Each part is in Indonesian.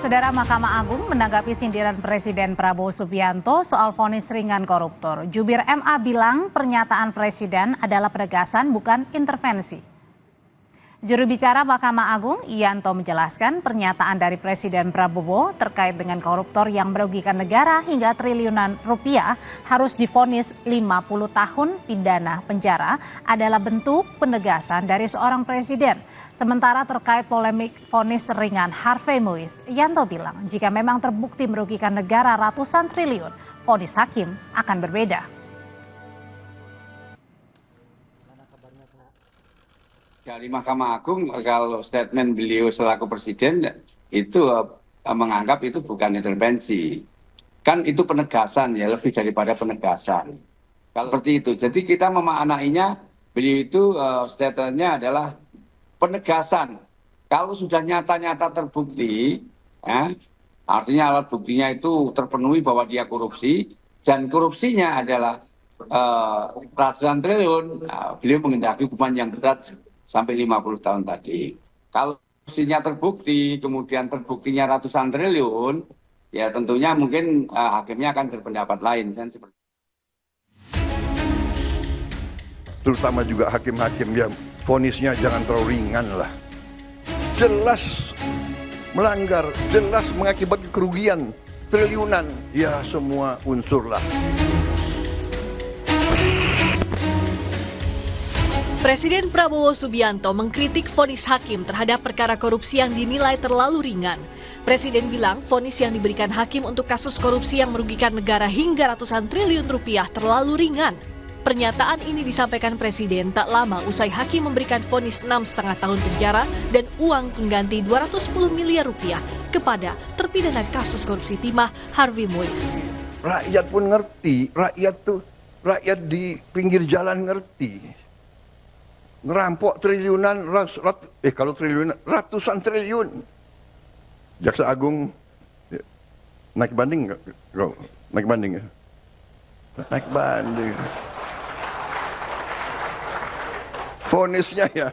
Saudara, Mahkamah Agung menanggapi sindiran Presiden Prabowo Subianto soal vonis ringan koruptor. Jubir MA bilang pernyataan Presiden adalah penegasan bukan intervensi. Juru bicara Mahkamah Agung, Yanto, menjelaskan pernyataan dari Presiden Prabowo terkait dengan koruptor yang merugikan negara hingga triliunan rupiah harus divonis 50 tahun pidana penjara adalah bentuk penegasan dari seorang presiden. Sementara terkait polemik vonis ringan Harvey Muiz, Yanto bilang jika memang terbukti merugikan negara ratusan triliun, vonis hakim akan berbeda. Dari Mahkamah Agung, kalau statement beliau selaku presiden itu menganggap itu bukan intervensi. Kan itu penegasan ya, lebih daripada penegasan. Kalau seperti itu, jadi kita memaknainya beliau itu statementnya adalah penegasan. Kalau sudah nyata-nyata terbukti, ya, artinya alat buktinya itu terpenuhi bahwa dia korupsi, dan korupsinya adalah ratusan triliun, beliau mengendaki hukuman yang berat sampai 50 tahun tadi. Kalau korupsinya terbukti, kemudian terbuktinya ratusan triliun, ya tentunya mungkin hakimnya akan berpendapat lain. Terutama juga hakim-hakim yang vonisnya jangan terlalu ringan lah. Jelas melanggar, jelas mengakibatkan kerugian triliunan, ya semua unsur lah. Presiden Prabowo Subianto mengkritik vonis hakim terhadap perkara korupsi yang dinilai terlalu ringan. Presiden bilang vonis yang diberikan hakim untuk kasus korupsi yang merugikan negara hingga ratusan triliun rupiah terlalu ringan. Pernyataan ini disampaikan Presiden tak lama usai hakim memberikan vonis 6,5 tahun penjara dan uang pengganti 210 miliar rupiah kepada terpidana kasus korupsi timah Harvey Muiz. Rakyat pun ngerti, rakyat di pinggir jalan ngerti. Ngerampok triliunan, kalau triliunan, ratusan triliun. Jaksa Agung naik banding nggak? Naik banding ya? Naik banding. Vonisnya ya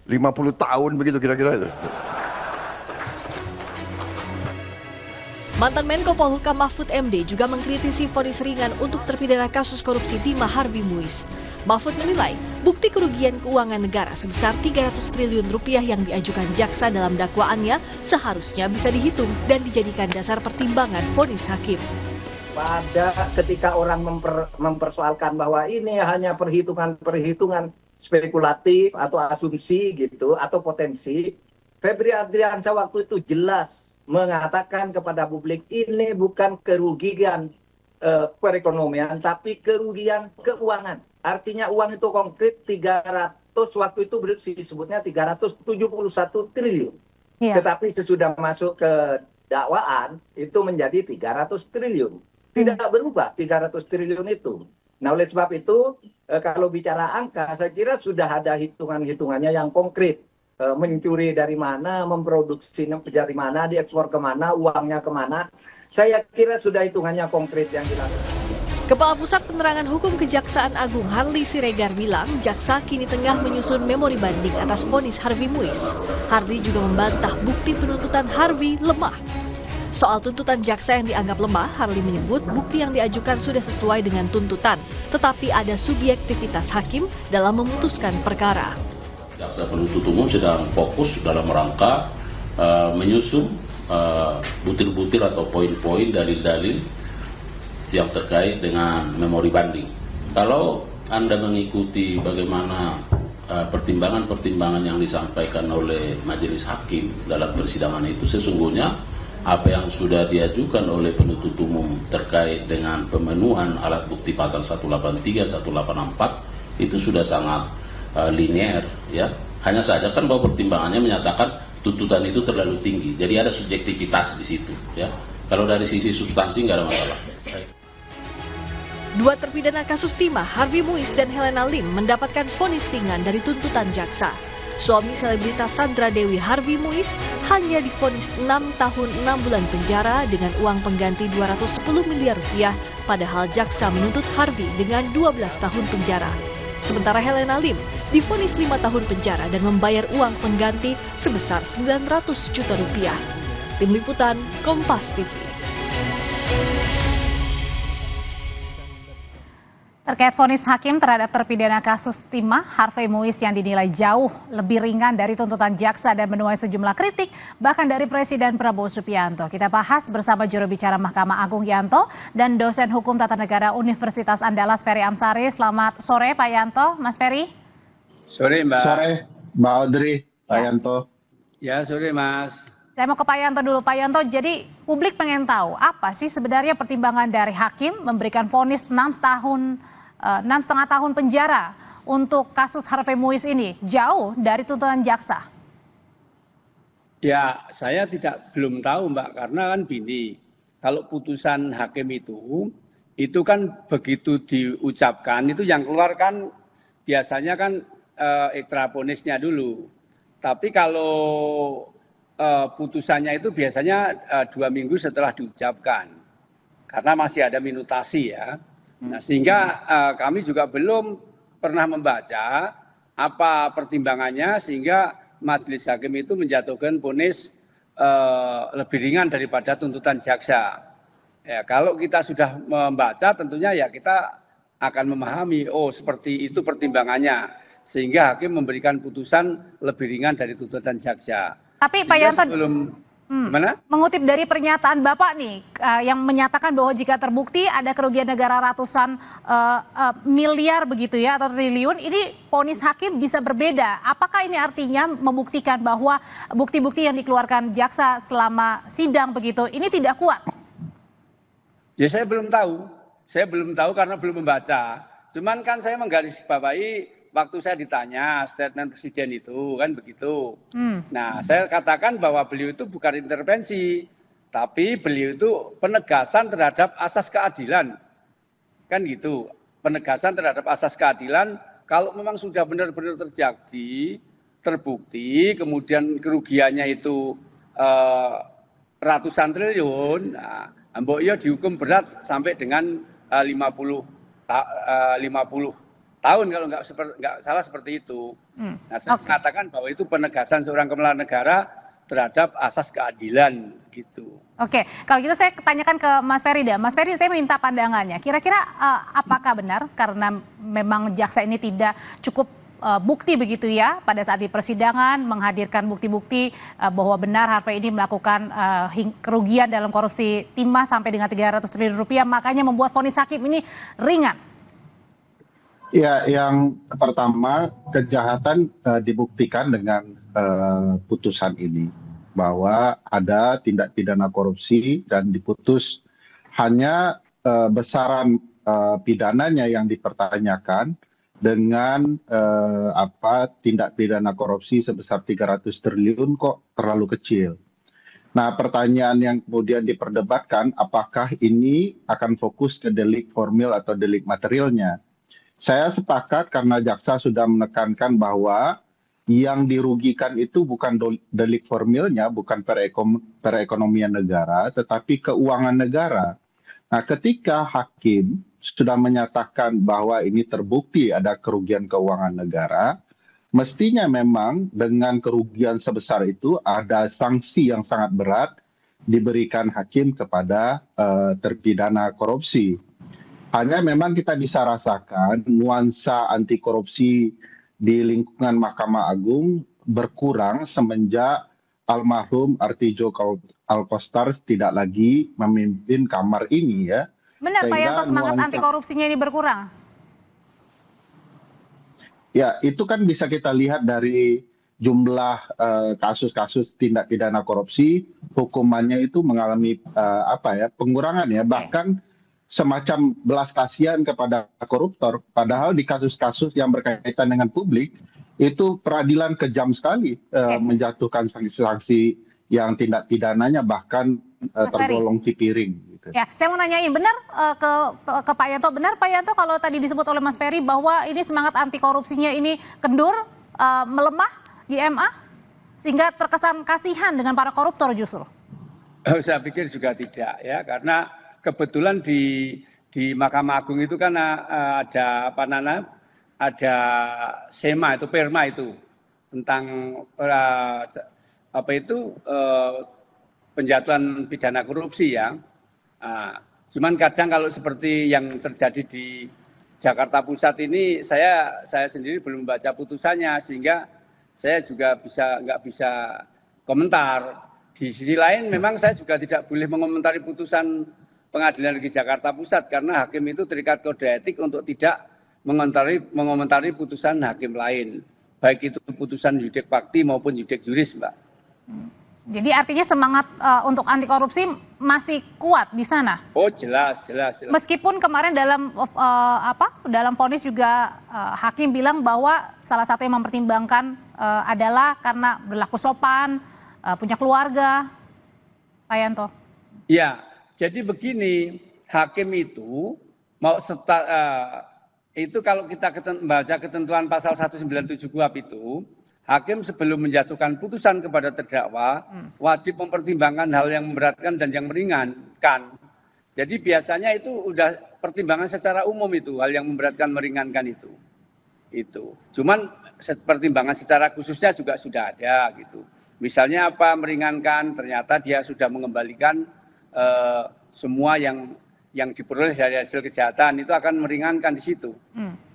50 tahun begitu kira-kira itu. Mantan Menko Polhukam Mahfud MD juga mengkritisi vonis ringan untuk terpidana kasus korupsi timah Harvey Muiz. Mahfud menilai bukti kerugian keuangan negara sebesar 300 triliun rupiah yang diajukan jaksa dalam dakwaannya seharusnya bisa dihitung dan dijadikan dasar pertimbangan vonis hakim. Pada ketika orang mempersoalkan bahwa ini hanya perhitungan spekulatif atau asumsi gitu atau potensi, Febri Adriansyah waktu itu jelas mengatakan kepada publik ini bukan kerugian perekonomian tapi kerugian keuangan. Artinya uang itu konkret 300, waktu itu disebutnya 371 triliun. Iya. Tetapi sesudah masuk ke dakwaan itu menjadi 300 triliun. Tidak berubah 300 triliun itu. Nah oleh sebab itu kalau bicara angka saya kira sudah ada hitungan-hitungannya yang konkret. Mencuri dari mana, memproduksi dari mana, diekspor kemana, uangnya kemana. Saya kira sudah hitungannya konkret yang dilakukan. Kepala Pusat Penerangan Hukum Kejaksaan Agung Harli Siregar bilang jaksa kini tengah menyusun memori banding atas vonis Harvey Muiz. Harli juga membantah bukti penuntutan Harvey lemah. Soal tuntutan jaksa yang dianggap lemah, Harli menyebut bukti yang diajukan sudah sesuai dengan tuntutan, tetapi ada subjektivitas hakim dalam memutuskan perkara. Jaksa penuntut umum sedang fokus dalam rangka menyusun butir-butir atau poin-poin dalil-dalil yang terkait dengan memori banding. Kalau Anda mengikuti bagaimana pertimbangan-pertimbangan yang disampaikan oleh majelis hakim dalam persidangan itu, sesungguhnya apa yang sudah diajukan oleh penuntut umum terkait dengan pemenuhan alat bukti pasal 183, 184 itu sudah sangat linear, ya. Hanya saja kan bahwa pertimbangannya menyatakan tuntutan itu terlalu tinggi, jadi ada subjektivitas di situ, ya. Kalau dari sisi substansi nggak ada masalah. Dua terpidana kasus timah, Harvey Muiz dan Helena Lim, mendapatkan vonis ringan dari tuntutan jaksa. Suami selebritas Sandra Dewi Harvey Muiz hanya divonis 6 tahun 6 bulan penjara dengan uang pengganti 210 miliar rupiah, padahal jaksa menuntut Harvey dengan 12 tahun penjara. Sementara Helena Lim divonis 5 tahun penjara dan membayar uang pengganti sebesar 900 juta rupiah. Tim Liputan, Kompas TV. Terkait vonis hakim terhadap terpidana kasus timah Harvey Muiz yang dinilai jauh lebih ringan dari tuntutan jaksa dan menuai sejumlah kritik bahkan dari Presiden Prabowo Subianto. Kita bahas bersama juru bicara Mahkamah Agung Yanto dan dosen hukum tata negara Universitas Andalas Ferry Amsari. Selamat sore Pak Yanto, Mas Ferry. Sore Mbak. Sore Mbak Audrey, Pak Yanto. Ya sore Mas. Saya mau ke Pak Yanto dulu. Pak Yanto, jadi publik pengen tahu apa sih sebenarnya pertimbangan dari hakim memberikan vonis 6,5 tahun penjara untuk kasus Harvey Muiz ini, jauh dari tuntutan jaksa. Ya saya belum tahu Mbak, karena kan gini, kalau putusan hakim itu kan begitu diucapkan, itu yang keluar kan biasanya kan extra vonisnya dulu. Tapi kalau putusannya itu biasanya 2 minggu setelah diucapkan, karena masih ada minutasi ya. Nah, sehingga kami juga belum pernah membaca apa pertimbangannya sehingga majelis hakim itu menjatuhkan vonis lebih ringan daripada tuntutan jaksa. Ya, kalau kita sudah membaca tentunya ya kita akan memahami, oh seperti itu pertimbangannya, sehingga hakim memberikan putusan lebih ringan dari tuntutan jaksa. Tapi Pak Yanto, Gimana? Mengutip dari pernyataan Bapak nih, yang menyatakan bahwa jika terbukti ada kerugian negara ratusan miliar begitu ya, atau triliun, ini vonis hakim bisa berbeda. Apakah ini artinya membuktikan bahwa bukti-bukti yang dikeluarkan jaksa selama sidang begitu, ini tidak kuat? Ya saya belum tahu karena belum membaca. Cuman kan saya menggarisbawahi waktu saya ditanya statement presiden itu kan begitu. Nah saya katakan bahwa beliau itu bukan intervensi, tapi beliau itu penegasan terhadap asas keadilan. Kan gitu, penegasan terhadap asas keadilan kalau memang sudah benar-benar terjadi, terbukti, kemudian kerugiannya itu ratusan triliun, nah, mbok yo dihukum berat sampai dengan 50 tahun kalau nggak salah seperti itu. Nah, saya katakan bahwa itu penegasan seorang kepala negara terhadap asas keadilan gitu. Oke, kalau gitu saya tanyakan ke Mas Ferry deh. Mas Ferry, saya minta pandangannya. Kira-kira apakah benar karena memang jaksa ini tidak cukup bukti begitu ya pada saat di persidangan menghadirkan bukti-bukti bahwa benar Harvey ini melakukan kerugian dalam korupsi timah sampai dengan 300 triliun rupiah, makanya membuat vonis hakim ini ringan? Ya, yang pertama kejahatan dibuktikan dengan putusan ini bahwa ada tindak pidana korupsi dan diputus hanya besaran pidananya yang dipertanyakan dengan tindak pidana korupsi sebesar 300 triliun kok terlalu kecil. Nah, pertanyaan yang kemudian diperdebatkan apakah ini akan fokus ke delik formil atau delik materialnya. Saya sepakat karena jaksa sudah menekankan bahwa yang dirugikan itu bukan delik formilnya, bukan perekonomian negara, tetapi keuangan negara. Nah, ketika hakim sudah menyatakan bahwa ini terbukti ada kerugian keuangan negara, mestinya memang dengan kerugian sebesar itu ada sanksi yang sangat berat diberikan hakim kepada terpidana korupsi. Hanya memang kita bisa rasakan nuansa anti korupsi di lingkungan Mahkamah Agung berkurang semenjak almarhum Artijo Alkostar tidak lagi memimpin kamar ini ya. Benar Pak Yanto, semangat anti korupsinya ini berkurang? Ya, itu kan bisa kita lihat dari jumlah kasus-kasus tindak pidana korupsi, hukumannya itu mengalami pengurangan ya, bahkan semacam belas kasihan kepada koruptor. Padahal di kasus-kasus yang berkaitan dengan publik itu peradilan kejam sekali menjatuhkan sanksi-sanksi yang tindak pidananya bahkan tergolong tipiring. Gitu. Ya, saya mau nanyain benar ke Pak Yanto, benar Pak Yanto kalau tadi disebut oleh Mas Ferry bahwa ini semangat anti korupsinya ini kendur, melemah di MA sehingga terkesan kasihan dengan para koruptor justru? Saya pikir juga tidak ya, karena kebetulan di Mahkamah Agung itu kan ada ada SEMA itu perma itu tentang penjatuhan pidana korupsi ya. Cuman kadang kalau seperti yang terjadi di Jakarta Pusat ini, saya sendiri belum membaca putusannya, sehingga saya juga nggak bisa komentar. Di sisi lain memang saya juga tidak boleh mengomentari putusan Pengadilan Negeri Jakarta Pusat karena hakim itu terikat kode etik untuk tidak mengomentari putusan hakim lain, baik itu putusan judek fakti maupun judek juris, Mbak. Jadi artinya semangat untuk anti korupsi masih kuat di sana. Oh jelas. Meskipun kemarin dalam vonis juga hakim bilang bahwa salah satu yang mempertimbangkan adalah karena berlaku sopan, punya keluarga, Pak Yanto. Ya, jadi begini, hakim itu itu kalau kita membaca ketentuan pasal 197 KUHP itu, hakim sebelum menjatuhkan putusan kepada terdakwa wajib mempertimbangkan hal yang memberatkan dan yang meringankan. Jadi biasanya itu udah pertimbangan secara umum itu, hal yang memberatkan meringankan itu. Cuman pertimbangan secara khususnya juga sudah ada gitu. Misalnya apa, meringankan, ternyata dia sudah mengembalikan semua yang diperoleh dari hasil kejahatan, itu akan meringankan di situ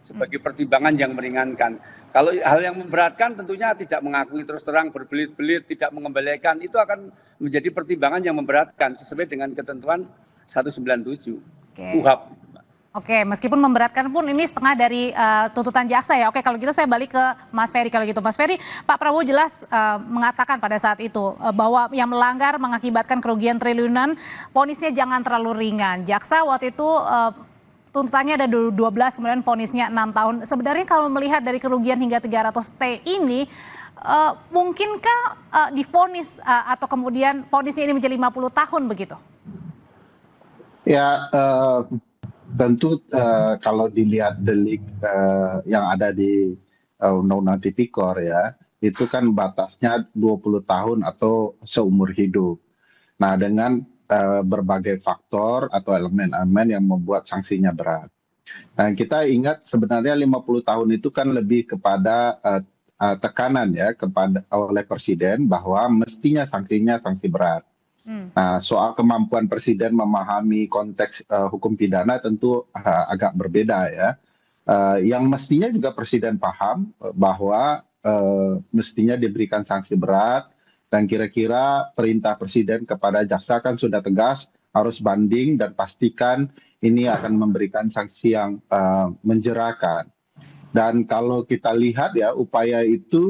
sebagai pertimbangan yang meringankan. Kalau hal yang memberatkan tentunya tidak mengakui terus terang, berbelit-belit, tidak mengembalikan, itu akan menjadi pertimbangan yang memberatkan sesuai dengan ketentuan 197 KUHP. Oke, meskipun memberatkan pun ini setengah dari tuntutan jaksa ya. Oke, kalau gitu saya balik ke Mas Ferry. Kalau gitu Mas Ferry, Pak Prabowo jelas mengatakan pada saat itu bahwa yang melanggar mengakibatkan kerugian triliunan, vonisnya jangan terlalu ringan. Jaksa waktu itu tuntutannya ada 12, kemudian vonisnya 6 tahun. Sebenarnya kalau melihat dari kerugian hingga 300T ini, mungkinkah divonis atau kemudian vonisnya ini menjadi 50 tahun begitu? Ya, tentu kalau dilihat delik yang ada di Undang-Undang Tipikor ya, itu kan batasnya 20 tahun atau seumur hidup. Nah, dengan berbagai faktor atau elemen-elemen yang membuat sanksinya berat. Nah, kita ingat sebenarnya 50 tahun itu kan lebih kepada tekanan ya oleh Presiden bahwa mestinya sanksinya sanksi berat. Nah, soal kemampuan Presiden memahami konteks hukum pidana tentu agak berbeda ya. Yang mestinya juga Presiden paham bahwa mestinya diberikan sanksi berat, dan kira-kira perintah Presiden kepada jaksa kan sudah tegas, harus banding dan pastikan ini akan memberikan sanksi yang menjerakan. Dan kalau kita lihat ya, upaya itu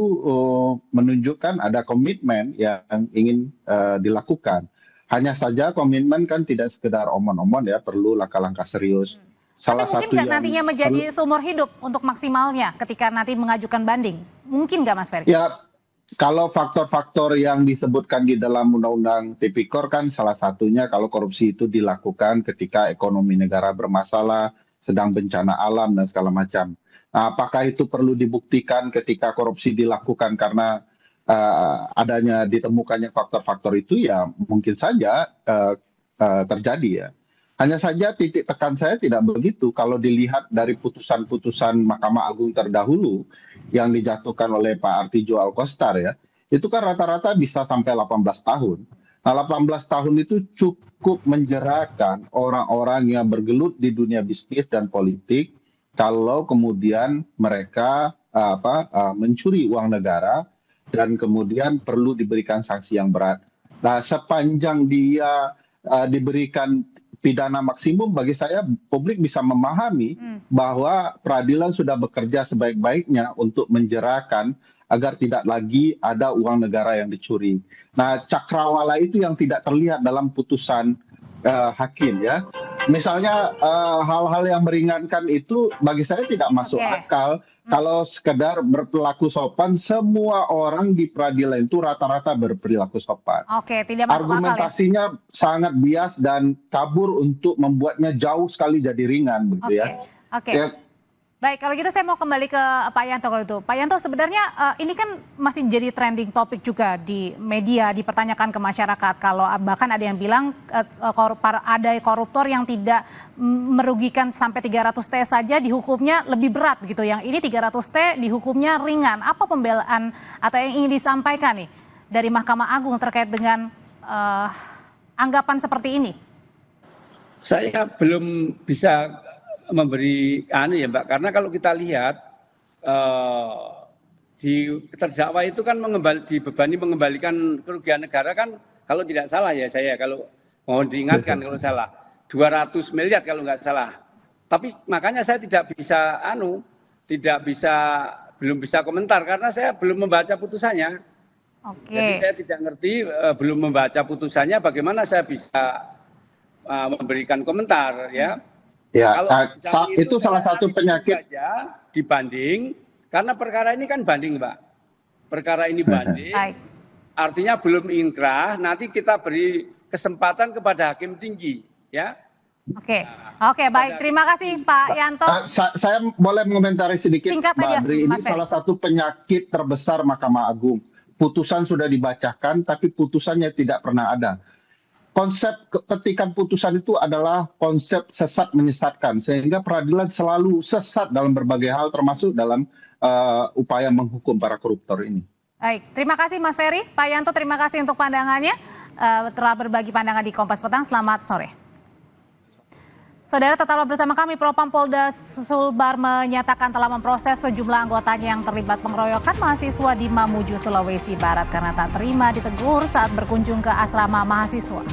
menunjukkan ada komitmen yang ingin dilakukan. Hanya saja komitmen kan tidak sekedar omon-omon ya, perlu langkah-langkah serius. Tapi mungkin nggak nantinya menjadi seumur hidup untuk maksimalnya ketika nanti mengajukan banding? Mungkin nggak Mas Ferry? Ya, kalau faktor-faktor yang disebutkan di dalam Undang-Undang Tipikor kan salah satunya kalau korupsi itu dilakukan ketika ekonomi negara bermasalah, sedang bencana alam dan segala macam. Nah, apakah itu perlu dibuktikan ketika korupsi dilakukan karena ditemukannya faktor-faktor itu? Ya mungkin saja terjadi ya. Hanya saja titik tekan saya tidak begitu kalau dilihat dari putusan-putusan Mahkamah Agung terdahulu yang dijatuhkan oleh Pak Artijo Alkostar ya, itu kan rata-rata bisa sampai 18 tahun. Nah, 18 tahun itu cukup menjerakan orang-orang yang bergelut di dunia bisnis dan politik kalau kemudian mereka mencuri uang negara dan kemudian perlu diberikan sanksi yang berat. Nah, sepanjang dia diberikan pidana maksimum, bagi saya publik bisa memahami bahwa peradilan sudah bekerja sebaik-baiknya untuk menjerakan agar tidak lagi ada uang negara yang dicuri. Nah, cakrawala itu yang tidak terlihat dalam putusan hakim ya. Misalnya hal-hal yang meringankan itu bagi saya tidak masuk akal. Kalau sekedar berperilaku sopan, semua orang di peradilan itu rata-rata berperilaku sopan. Oke, tidak masuk argumentasinya akal, ya? Sangat bias dan kabur untuk membuatnya jauh sekali jadi ringan begitu ya. Oke. Ya. Baik, kalau gitu saya mau kembali ke Pak Yanto kalau itu. Pak Yanto, sebenarnya ini kan masih jadi trending topik juga di media, dipertanyakan ke masyarakat. Kalau bahkan ada yang bilang ada koruptor yang tidak merugikan sampai 300T saja dihukumnya lebih berat begitu. Yang ini 300T dihukumnya ringan. Apa pembelaan atau yang ingin disampaikan nih dari Mahkamah Agung terkait dengan anggapan seperti ini? Saya belum bisa memberi ya Mbak, karena kalau kita lihat di terdakwa itu kan dibebani mengembalikan kerugian negara kan, kalau tidak salah ya saya, kalau mohon diingatkan kalau salah, 200 miliar kalau nggak salah. Tapi makanya saya belum bisa komentar karena saya belum membaca putusannya. Oke. Jadi saya tidak ngerti, belum membaca putusannya, bagaimana saya bisa memberikan komentar ya. Ya, Kalau itu salah satu penyakit aja dibanding, karena perkara ini kan banding, Mbak. Perkara ini banding, artinya belum inkrah. Nanti kita beri kesempatan kepada hakim tinggi, ya. Oke, baik. Terima kasih, Pak Yanto. Saya boleh mengomentari sedikit, Singkat Mbak aja, Bri. Ini Mas Ferry. salah satu penyakit terbesar Mahkamah Agung. Putusan sudah dibacakan, tapi putusannya tidak pernah ada. Konsep ketikan putusan itu adalah konsep sesat menyesatkan, sehingga peradilan selalu sesat dalam berbagai hal, termasuk dalam upaya menghukum para koruptor ini. Baik, terima kasih Mas Ferry. Pak Yanto, terima kasih untuk pandangannya. Telah berbagi pandangan di Kompas Petang. Selamat sore. Saudara, tetaplah bersama kami. Propam Polda Sulbar menyatakan telah memproses sejumlah anggotanya yang terlibat pengeroyokan mahasiswa di Mamuju, Sulawesi Barat karena tak terima ditegur saat berkunjung ke asrama mahasiswa.